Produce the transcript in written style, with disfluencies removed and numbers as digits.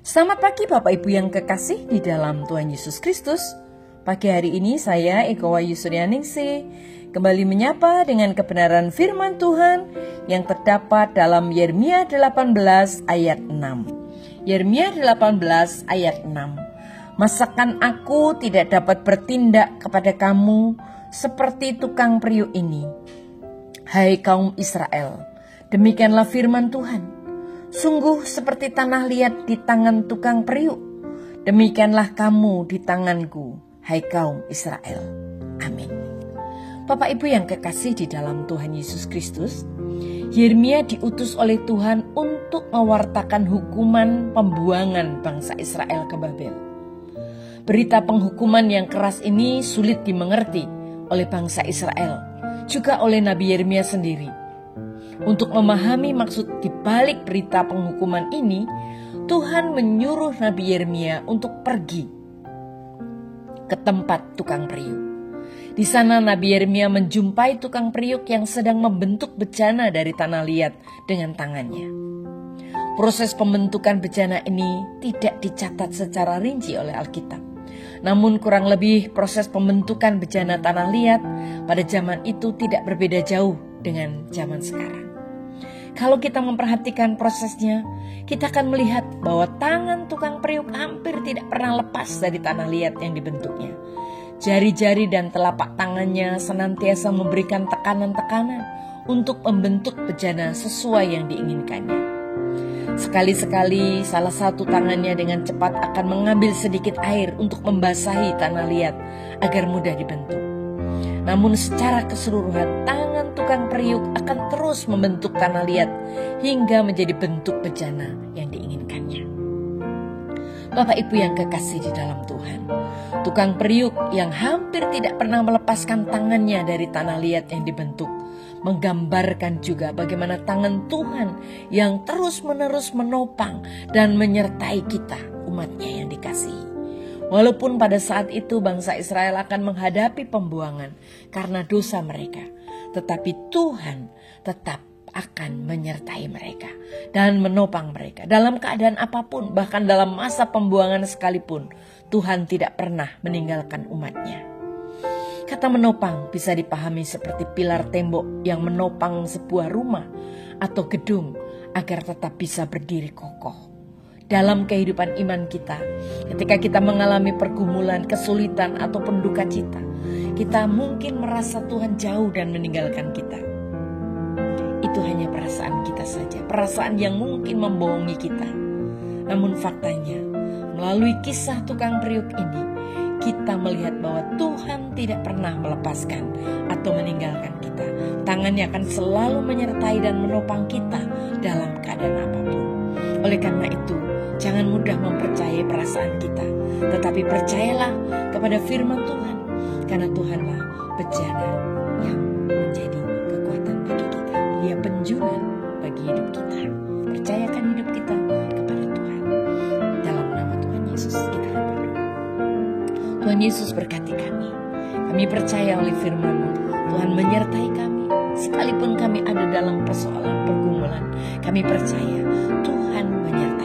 Selamat pagi Bapak Ibu yang kekasih di dalam Tuhan Yesus Kristus. Pagi hari ini saya Eko Wahyu Suryaningsih kembali menyapa dengan kebenaran firman Tuhan yang terdapat dalam Yeremia 18 ayat 6. Yeremia 18 ayat 6. Masakan aku tidak dapat bertindak kepada kamu seperti tukang periuk ini, hai kaum Israel. Demikianlah firman Tuhan. Sungguh seperti tanah liat di tangan tukang periuk, demikianlah kamu di tanganku, hai kaum Israel. Amin. Bapak Ibu yang kekasih di dalam Tuhan Yesus Kristus, Yeremia diutus oleh Tuhan untuk mewartakan hukuman pembuangan bangsa Israel ke Babel. Berita penghukuman yang keras ini sulit dimengerti oleh bangsa Israel, juga oleh Nabi Yeremia sendiri. Untuk memahami maksud dibalik berita penghukuman ini, Tuhan menyuruh Nabi Yeremia untuk pergi ke tempat tukang periuk. Di sana Nabi Yeremia menjumpai tukang periuk yang sedang membentuk bejana dari tanah liat dengan tangannya. Proses pembentukan bejana ini tidak dicatat secara rinci oleh Alkitab. Namun kurang lebih proses pembentukan bejana tanah liat pada zaman itu tidak berbeda jauh dengan zaman sekarang. Kalau kita memperhatikan prosesnya, kita akan melihat bahwa tangan tukang periuk hampir tidak pernah lepas dari tanah liat yang dibentuknya. Jari-jari dan telapak tangannya senantiasa memberikan tekanan-tekanan untuk membentuk bejana sesuai yang diinginkannya. Sekali-sekali salah satu tangannya dengan cepat akan mengambil sedikit air untuk membasahi tanah liat agar mudah dibentuk. Namun secara keseluruhan tangan tukang periuk akan terus membentuk tanah liat hingga menjadi bentuk bejana yang diinginkannya. Bapak Ibu yang kekasih di dalam Tuhan, tukang periuk yang hampir tidak pernah melepaskan tangannya dari tanah liat yang dibentuk menggambarkan juga bagaimana tangan Tuhan yang terus-menerus menopang dan menyertai kita, umatnya yang dikasihi. Walaupun pada saat itu bangsa Israel akan menghadapi pembuangan karena dosa mereka, tetapi Tuhan tetap akan menyertai mereka dan menopang mereka. Dalam keadaan apapun, bahkan dalam masa pembuangan sekalipun, Tuhan tidak pernah meninggalkan umatnya. Kata menopang bisa dipahami seperti pilar tembok yang menopang sebuah rumah atau gedung agar tetap bisa berdiri kokoh. Dalam kehidupan iman kita, ketika kita mengalami pergumulan, kesulitan ataupun duka cita, kita mungkin merasa Tuhan jauh dan meninggalkan kita. Itu hanya perasaan kita saja, perasaan yang mungkin membohongi kita. Namun faktanya, melalui kisah tukang periuk ini, kita melihat bahwa Tuhan tidak pernah melepaskan atau meninggalkan kita. Tangannya akan selalu menyertai dan menopang kita dalam keadaan apapun. Oleh karena itu, jangan mudah mempercayai perasaan kita, tetapi percayalah kepada firman Tuhan, karena Tuhanlah bejana yang menjadi kekuatan bagi kita. Dia penjunan bagi hidup kita. Percayakan hidup kita kepada Tuhan. Dalam nama Tuhan Yesus kita berdoa. Tuhan Yesus berkati kami. Kami percaya oleh firman-Mu, Tuhan menyertai kami. Sekalipun kami ada dalam persoalan pergumulan, kami percaya Tuhan menyertai